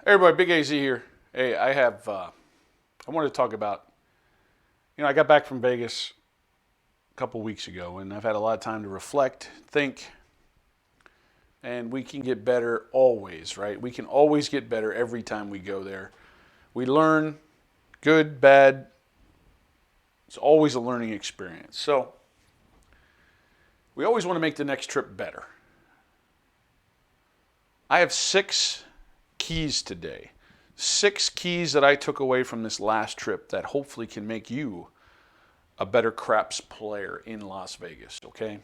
Hey everybody, Big AZ here. Hey, I wanted to talk about, I got back from Vegas a couple weeks ago and I've had a lot of time to reflect, think, and we can get better always, right? We can always get better every time we go there. We learn, good, bad. It's always a learning experience. So we always want to make the next trip better. I have 6 keys today. 6 keys that I took away from this last trip that hopefully can make you a better craps player in Las Vegas, okay?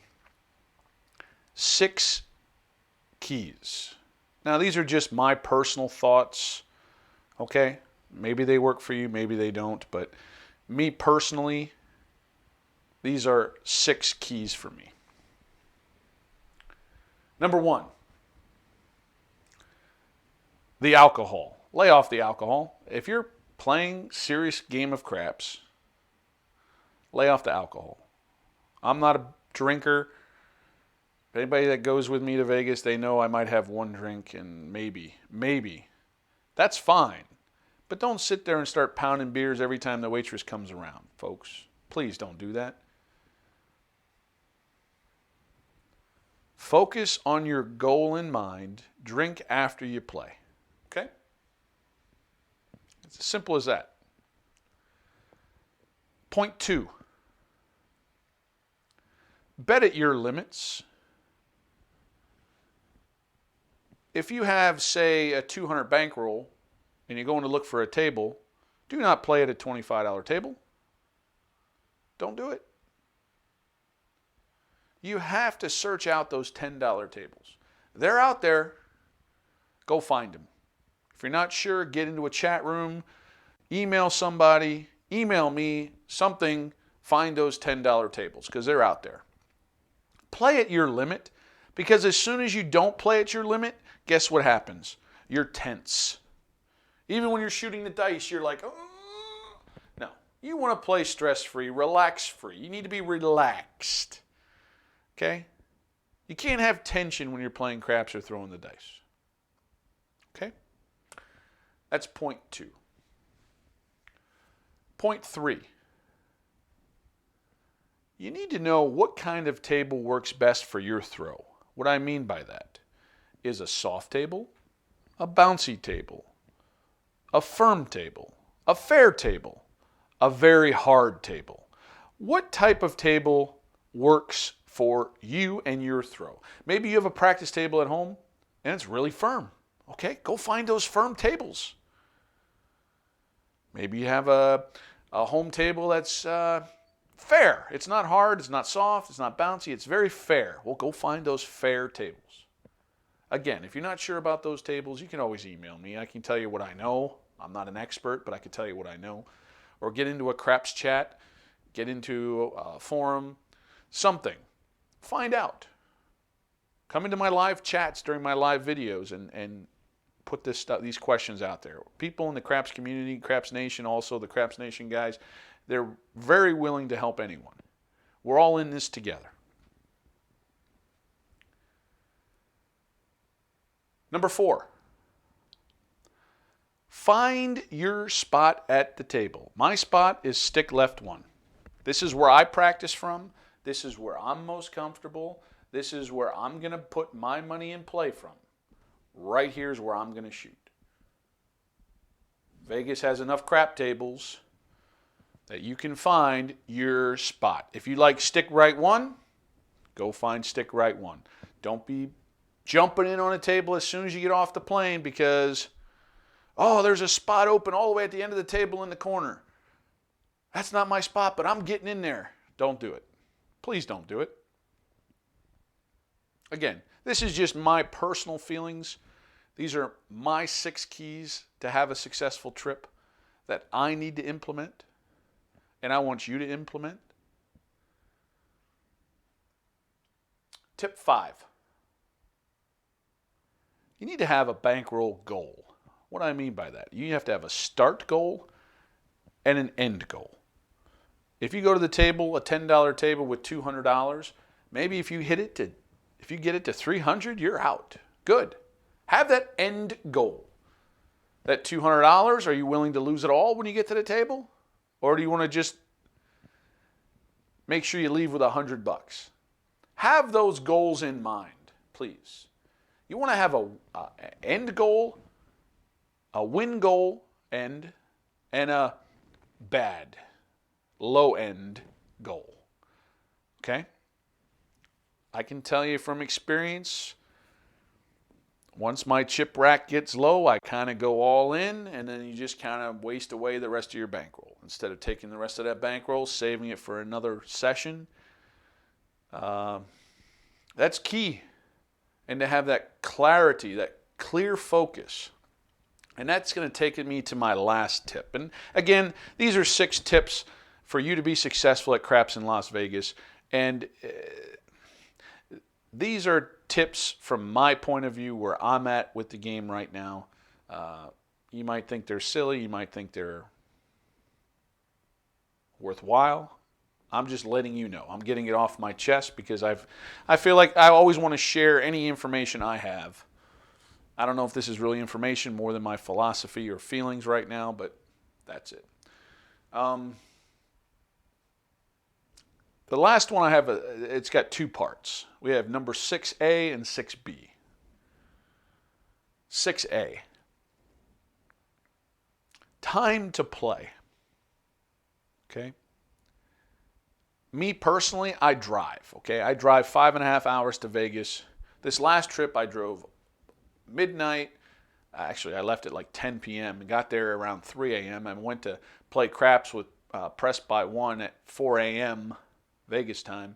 6 keys. Now, these are just my personal thoughts, okay? Maybe they work for you, maybe they don't, but me personally, these are 6 keys for me. Number 1, the alcohol. Lay off the alcohol. If you're playing serious game of craps, lay off the alcohol. I'm not a drinker. Anybody that goes with me to Vegas, they know I might have one drink and maybe. That's fine. But don't sit there and start pounding beers every time the waitress comes around, folks. Please don't do that. Focus on your goal in mind. Drink after you play. Okay? It's as simple as that. Point 2. Bet at your limits. If you have, say, a $200 bankroll and you're going to look for a table, do not play at a $25 table. Don't do it. You have to search out those $10 tables. They're out there. Go find them. If you're not sure, get into a chat room, email somebody, email me, something, find those $10 tables because they're out there. Play at your limit because as soon as you don't play at your limit, guess what happens? You're tense. Even when you're shooting the dice, you're like, oh. No, you want to play stress-free, relax-free. You need to be relaxed. Okay? You can't have tension when you're playing craps or throwing the dice. Okay? That's point 2. Point 3. You need to know what kind of table works best for your throw. What I mean by that is a soft table, a bouncy table, a firm table, a fair table, a very hard table. What type of table works for you and your throw? Maybe you have a practice table at home and it's really firm. Okay, go find those firm tables. Maybe you have a home table that's fair. It's not hard, it's not soft, it's not bouncy, it's very fair. Well, go find those fair tables. Again, if you're not sure about those tables, you can always email me. I can tell you what I know. I'm not an expert, but I can tell you what I know. Or get into a craps chat, get into a forum, something. Find out. Come into my live chats during my live videos and put these questions out there. People in the craps community, Craps Nation, also the Craps Nation guys, they're very willing to help anyone. We're all in this together. Number 4, find your spot at the table. My spot is stick left 1. This is where I practice from. This is where I'm most comfortable. This is where I'm going to put my money in play from. Right here is where I'm going to shoot. Vegas has enough crap tables that you can find your spot. If you like stick right 1, go find stick right 1. Don't be jumping in on a table as soon as you get off the plane because, oh, there's a spot open all the way at the end of the table in the corner. That's not my spot, but I'm getting in there. Don't do it. Please don't do it. Again, this is just my personal feelings. These are my 6 keys to have a successful trip that I need to implement, and I want you to implement. Tip 5. You need to have a bankroll goal. What do I mean by that? You have to have a start goal and an end goal. If you go to the table, a $10 table with $200, maybe if you get it to $300, you're out. Good. Have that end goal. that $200? Are you willing to lose it all when you get to the table? Or do you want to just make sure you leave with $100? Have those goals in mind, please. You want to have a end goal, a win goal end, and a bad, low-end goal. Okay? I can tell you from experience, once my chip rack gets low, I kind of go all in, and then you just kind of waste away the rest of your bankroll. Instead of taking the rest of that bankroll, saving it for another session. That's key. And to have that clarity, that clear focus. And that's going to take me to my last tip. And again, these are 6 tips for you to be successful at craps in Las Vegas. And these are tips from my point of view where I'm at with the game right now. You might think they're silly. You might think they're worthwhile. I'm just letting you know. I'm getting it off my chest because I feel like I always want to share any information I have. I don't know if this is really information more than my philosophy or feelings right now, but that's it. The last one I have, it's got 2 parts. We have number 6A and 6B. 6A. Time to play. Okay? Me personally, I drive. Okay? I drive 5.5 hours to Vegas. This last trip I drove midnight. Actually, I left at like 10 p.m. and got there around 3 a.m. and went to play craps with Press by One at 4 a.m. Vegas time.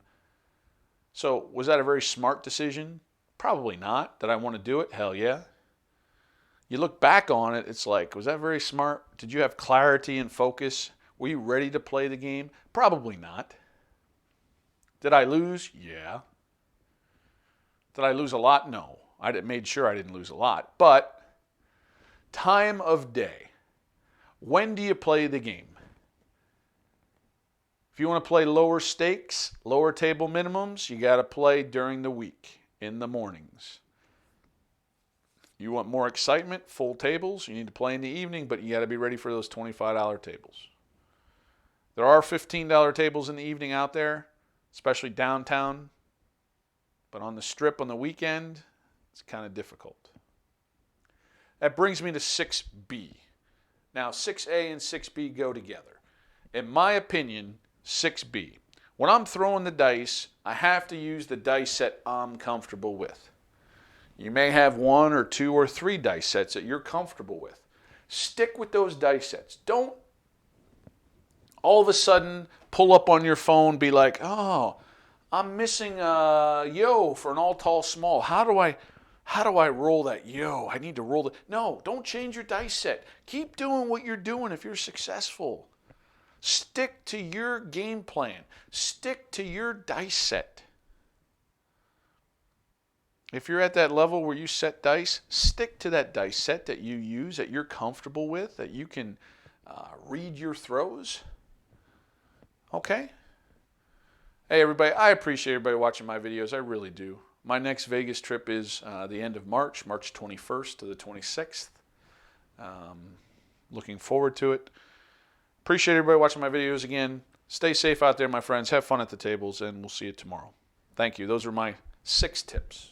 So was that a very smart decision? Probably not. Did I want to do it? Hell yeah. You look back on it, it's like, was that very smart? Did you have clarity and focus? Were you ready to play the game? Probably not. Did I lose? Yeah. Did I lose a lot? No. I made sure I didn't lose a lot. But time of day. When do you play the game? If you want to play lower stakes, lower table minimums, you got to play during the week, in the mornings. You want more excitement, full tables, you need to play in the evening, but you got to be ready for those $25 tables. There are $15 tables in the evening out there, especially downtown. But on the strip on the weekend, it's kind of difficult. That brings me to 6B. Now, 6A and 6B go together. In my opinion, 6B. When I'm throwing the dice, I have to use the dice set I'm comfortable with. You may have 1 or 2 or 3 dice sets that you're comfortable with. Stick with those dice sets. Don't all of a sudden pull up on your phone, be like, oh, I'm missing a yo for an all tall small. How do I roll that yo? I need to roll it. No, don't change your dice set. Keep doing what you're doing if you're successful. Stick to your game plan. Stick to your dice set. If you're at that level where you set dice, stick to that dice set that you use, that you're comfortable with, that you can read your throws. Okay? Hey, everybody. I appreciate everybody watching my videos. I really do. My next Vegas trip is the end of March, March 21st to the 26th. Looking forward to it. Appreciate everybody watching my videos again. Stay safe out there, my friends. Have fun at the tables, and we'll see you tomorrow. Thank you. Those are my 6 tips.